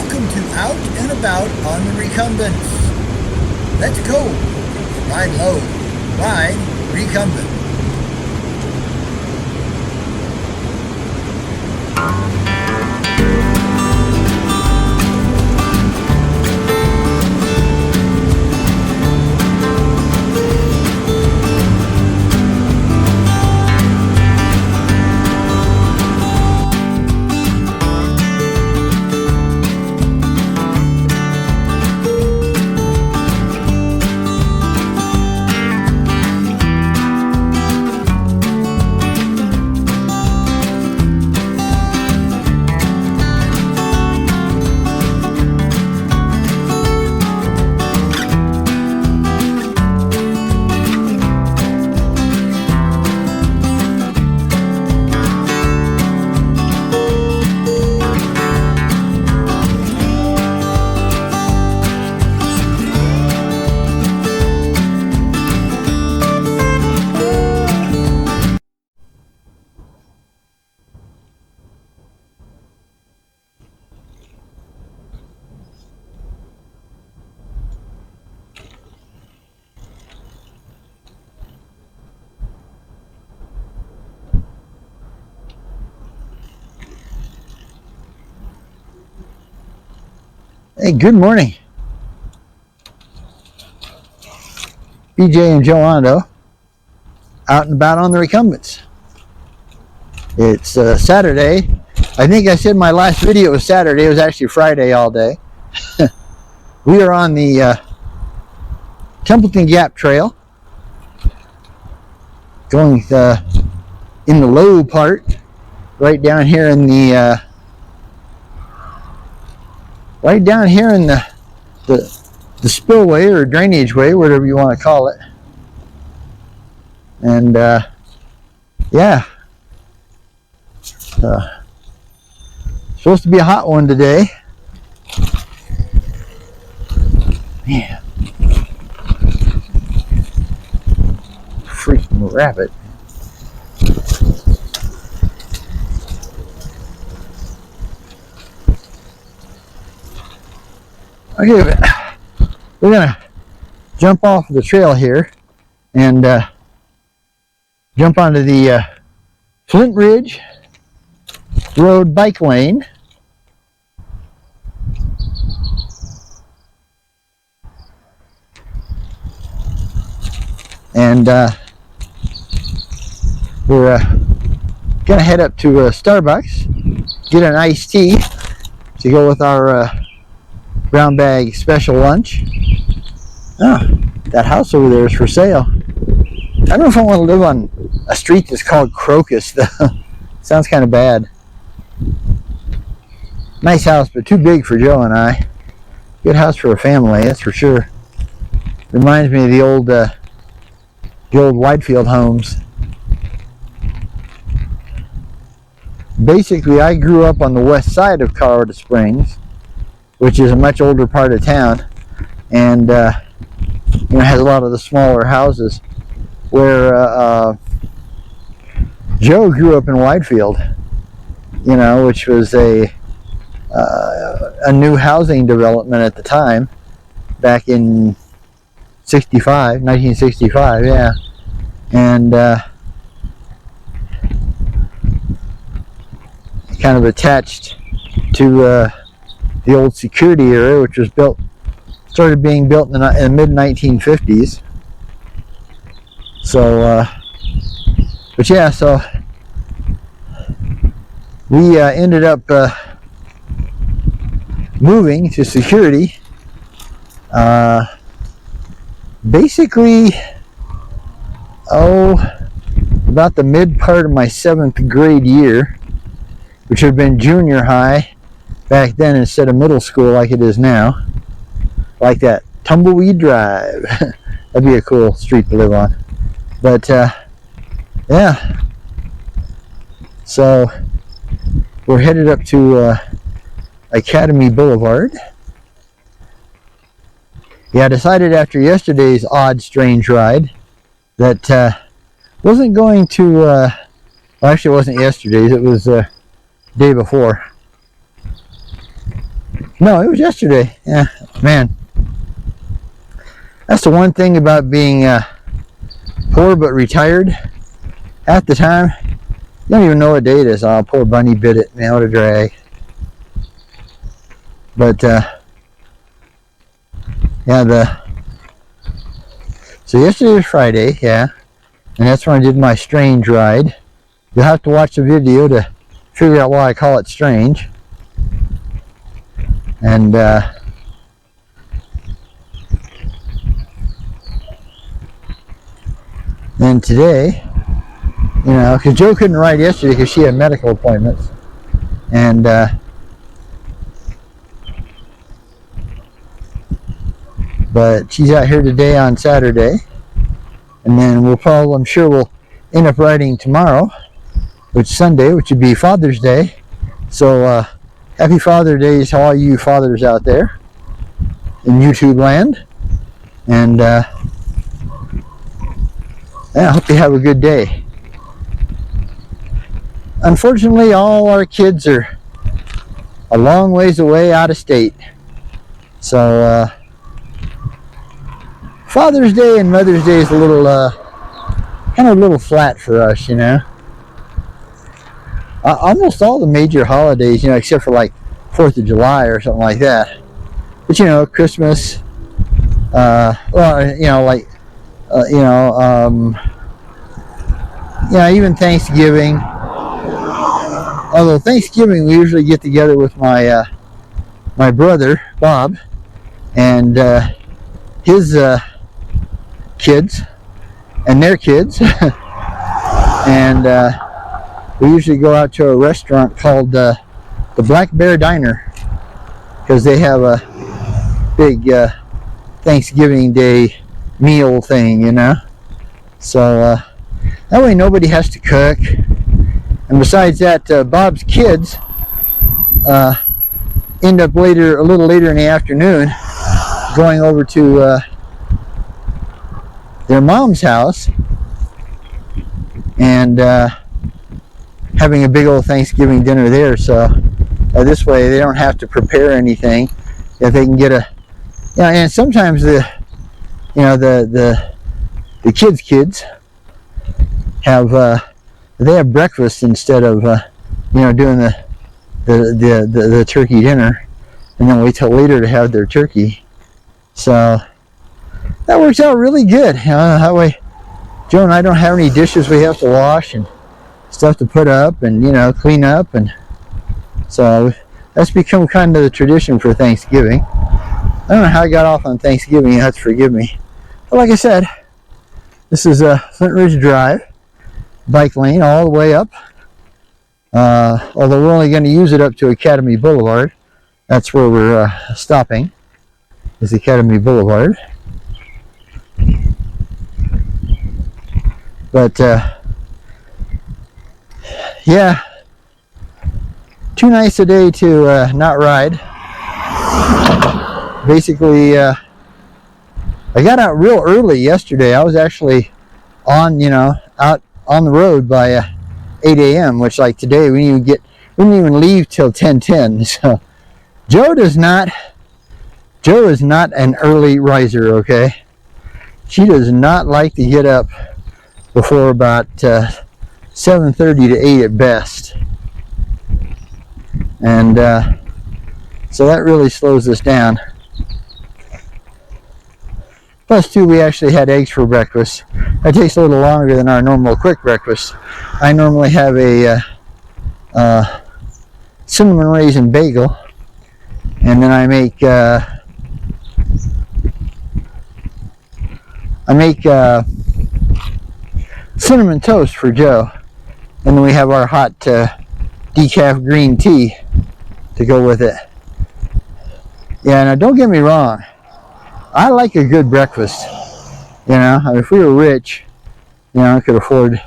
Welcome to Out and About on the Recumbents. Let's go. Ride low. Ride recumbent. Hey, good morning. BJ and Joe Ando out and about on the Recumbents. It's Saturday. I think I said my last video was Saturday. It was actually Friday all day. We are on the Templeton Gap Trail, going in the low part, right down here in the the spillway or drainage way, whatever you want to call it. And yeah, supposed to be a hot one today. Man, freaking rabbit. Okay, we're gonna jump off the trail here and jump onto the Flintridge Road bike lane. And we're gonna head up to Starbucks, get an iced tea to go with our brown bag special lunch. Oh, that house over there is for sale. I don't know if I want to live on a street that's called Crocus, though. Sounds kind of bad. Nice house, but too big for Joe and I. Good house for a family, that's for sure. Reminds me of the old Whitefield homes. Basically, I grew up on the west side of Colorado Springs, which is a much older part of town, and has a lot of the smaller houses. Where Joe grew up in Whitefield, which was a new housing development at the time, back in 1965, yeah, and kind of attached to the old security area, which was started being built in the mid 1950s. So, but yeah, so we ended up moving to security. Basically, about the mid part of my 7th grade year, which had been junior high back then instead of middle school like it is now. Like that Tumbleweed Drive. That'd be a cool street to live on. But yeah, so we're headed up to Academy Boulevard. Yeah, I decided after yesterday's odd, strange ride that wasn't going to, well, actually it wasn't yesterday's, it was day before. No, it was yesterday. Yeah, man. That's the one thing about being poor but retired. At the time, you don't even know what day it is. Oh, poor bunny bit it. Man, what a drag. But, yeah, so yesterday was Friday, yeah. And that's when I did my strange ride. You'll have to watch the video to figure out why I call it strange. And then today, you know, because Joe couldn't ride yesterday because she had medical appointments. And but she's out here today on Saturday. And then we'll probably, I'm sure we'll end up riding tomorrow, which is Sunday, which would be Father's Day. So happy Father's Day to all you fathers out there in YouTube land. And yeah, I hope you have a good day. Unfortunately, all our kids are a long ways away out of state. So Father's Day and Mother's Day is a little kind of a little flat for us, you know. Almost all the major holidays, you know, except for like 4th of July or something like that. But you know, Christmas, well, you know, like, even Thanksgiving. Although Thanksgiving, we usually get together with my my brother Bob and his kids and their kids, and we usually go out to a restaurant called the Black Bear Diner because they have a big Thanksgiving Day meal thing, you know. So that way nobody has to cook. And besides that, Bob's kids end up a little later in the afternoon, going over to their mom's house and having a big old Thanksgiving dinner there. So this way they don't have to prepare anything. If they can get and sometimes the kids have they have breakfast instead of doing the turkey dinner, and then wait till later to have their turkey. So that works out really good. That way Joe and I don't have any dishes we have to wash and stuff to put up and clean up, and so that's become kind of the tradition for Thanksgiving. I don't know how I got off on Thanksgiving. You have to forgive me. But like I said, this is Flintridge Drive, bike lane all the way up. Although we're only going to use it up to Academy Boulevard. That's where we're stopping, is Academy Boulevard. But yeah, too nice a day to not ride. Basically, I got out real early yesterday. I was actually on, out on the road by 8 a.m., which like today we didn't even leave till 10:10. So Joe is not an early riser, okay? She does not like to get up before about 7:30 to 8 at best. And so that really slows us down. Plus, too, we actually had eggs for breakfast. That takes a little longer than our normal quick breakfast. I normally have a cinnamon raisin bagel, and then I make cinnamon toast for Joe, and then we have our hot decaf green tea to go with it. Yeah, now don't get me wrong. I like a good breakfast. I mean, if we were rich, I could afford,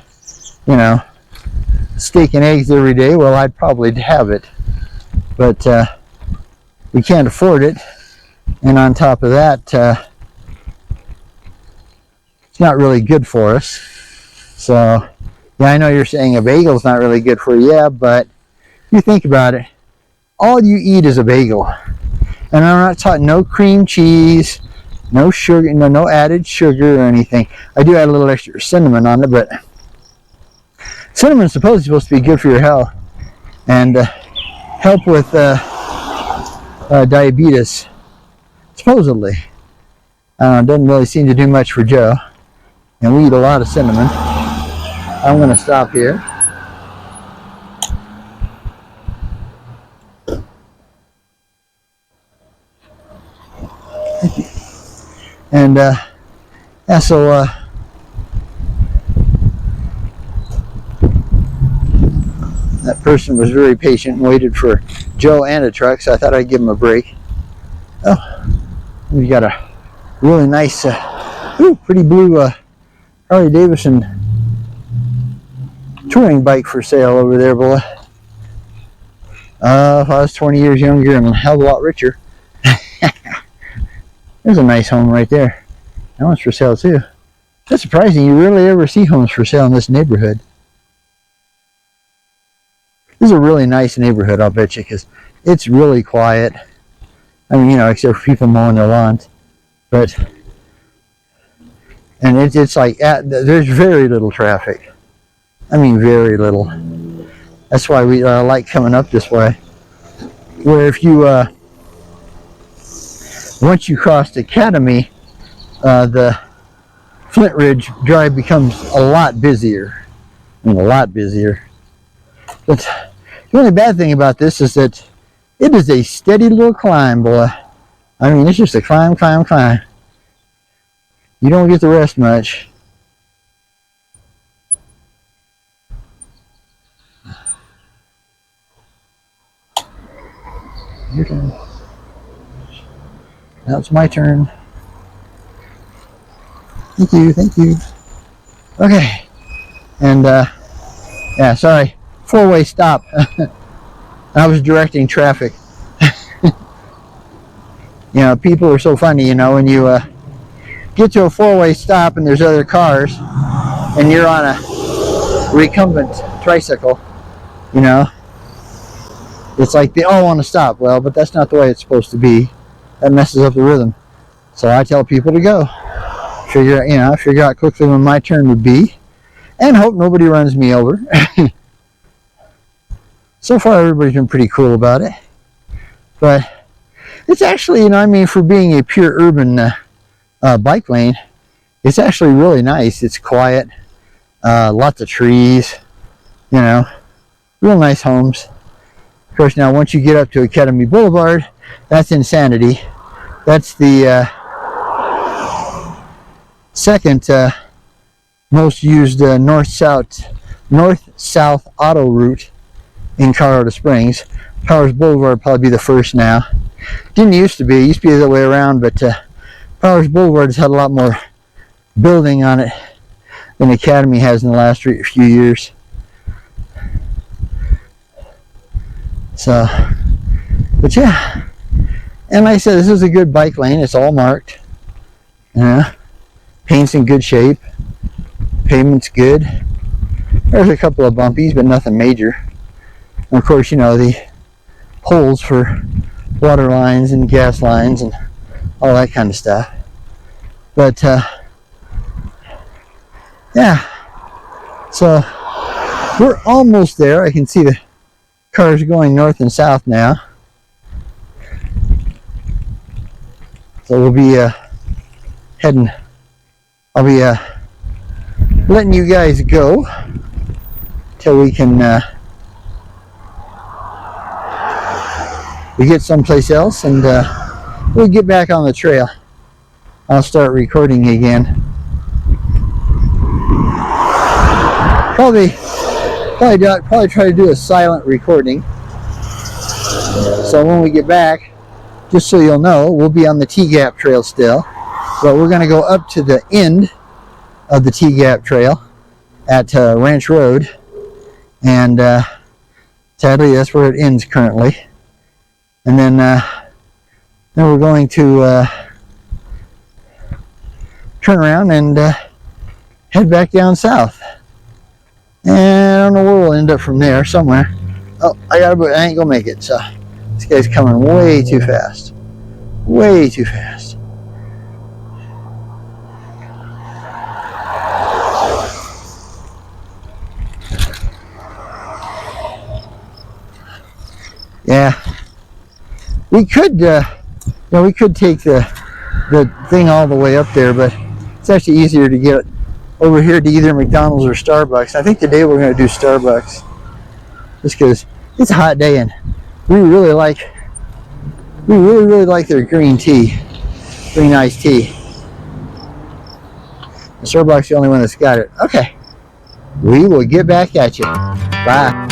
steak and eggs every day. Well, I'd probably have it. But we can't afford it. And on top of that, it's not really good for us. So, yeah, I know you're saying a bagel's not really good for you. Yeah, but if you think about it, all you eat is a bagel. And I'm not talking no cream cheese, no sugar, no added sugar or anything. I do add a little extra cinnamon on it, but cinnamon's supposed to be good for your health and help with diabetes, supposedly. Doesn't really seem to do much for Joe, and we eat a lot of cinnamon. I'm going to stop here. And yeah, so that person was very patient and waited for Joe and a truck, so I thought I'd give him a break. Oh, we got a really nice, pretty blue Harley Davidson touring bike for sale over there, boy. If I was 20 years younger and a hell of a lot richer. There's a nice home right there. That one's for sale too. That's surprising. You rarely ever see homes for sale in this neighborhood. This is a really nice neighborhood, I'll bet you, because it's really quiet. I mean, you know, except for people mowing their lawns. But, and it's like, there's very little traffic. I mean, very little. That's why we like coming up this way. Where if you, once you cross Academy, the Flintridge drive becomes a lot busier. I mean, a lot busier. But the only bad thing about this is that it is a steady little climb, boy. I mean, it's just a climb, climb, climb. You don't get to rest much. Your turn. Now it's my turn. Thank you, thank you. Okay. And, yeah, sorry. Four-way stop. I was directing traffic. You know, people are so funny, you know, when you get to a four-way stop and there's other cars and you're on a recumbent tricycle, you know, it's like they all want to stop. Well, but that's not the way it's supposed to be. That messes up the rhythm. So I tell people to go. Figure out quickly when my turn would be and hope nobody runs me over. So far, everybody's been pretty cool about it. But it's actually, you know, I mean, for being a pure urban bike lane, it's actually really nice. It's quiet, lots of trees, you know, real nice homes. Of course, now once you get up to Academy Boulevard, that's insanity. That's the second most used north-south auto route in Colorado Springs. Powers Boulevard would probably be the first now. Didn't used to be. It used to be the other way around, but Powers Boulevard has had a lot more building on it than Academy has in the last few years. So, but yeah. And like I said, this is a good bike lane. It's all marked. Paint's in good shape. Pavement's good. There's a couple of bumpies, but nothing major. And of course, you know, the holes for water lines and gas lines and all that kind of stuff. But yeah, so we're almost there. I can see the cars going north and south now. So we'll be heading. I'll be letting you guys go till we can we get someplace else, and we'll get back on the trail. I'll start recording again. Probably try to do a silent recording. So when we get back, just so you'll know, we'll be on the T-Gap Trail still, but we're going to go up to the end of the T-Gap Trail at Ranch Road, and sadly that's where it ends currently. And then we're going to turn around and head back down south. And I don't know where we'll end up from there, somewhere. Oh, I ain't gonna make it, so this guy's coming way too fast. way too fast. Yeah, we could, we could take the thing all the way up there, but it's actually easier to get over here to either McDonald's or Starbucks. I think today we're going to do Starbucks, just because it's a hot day and we really really like their green tea, green iced tea. And Starbucks is the only one that's got it. Okay, we will get back at you. Bye.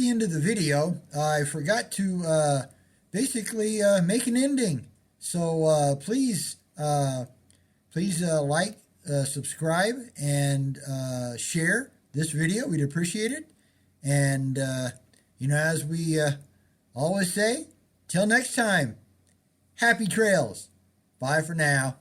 the end of the video, I forgot to basically make an ending. So please like, subscribe, and share this video. We'd appreciate it. And, as we always say, till next time, happy trails. Bye for now.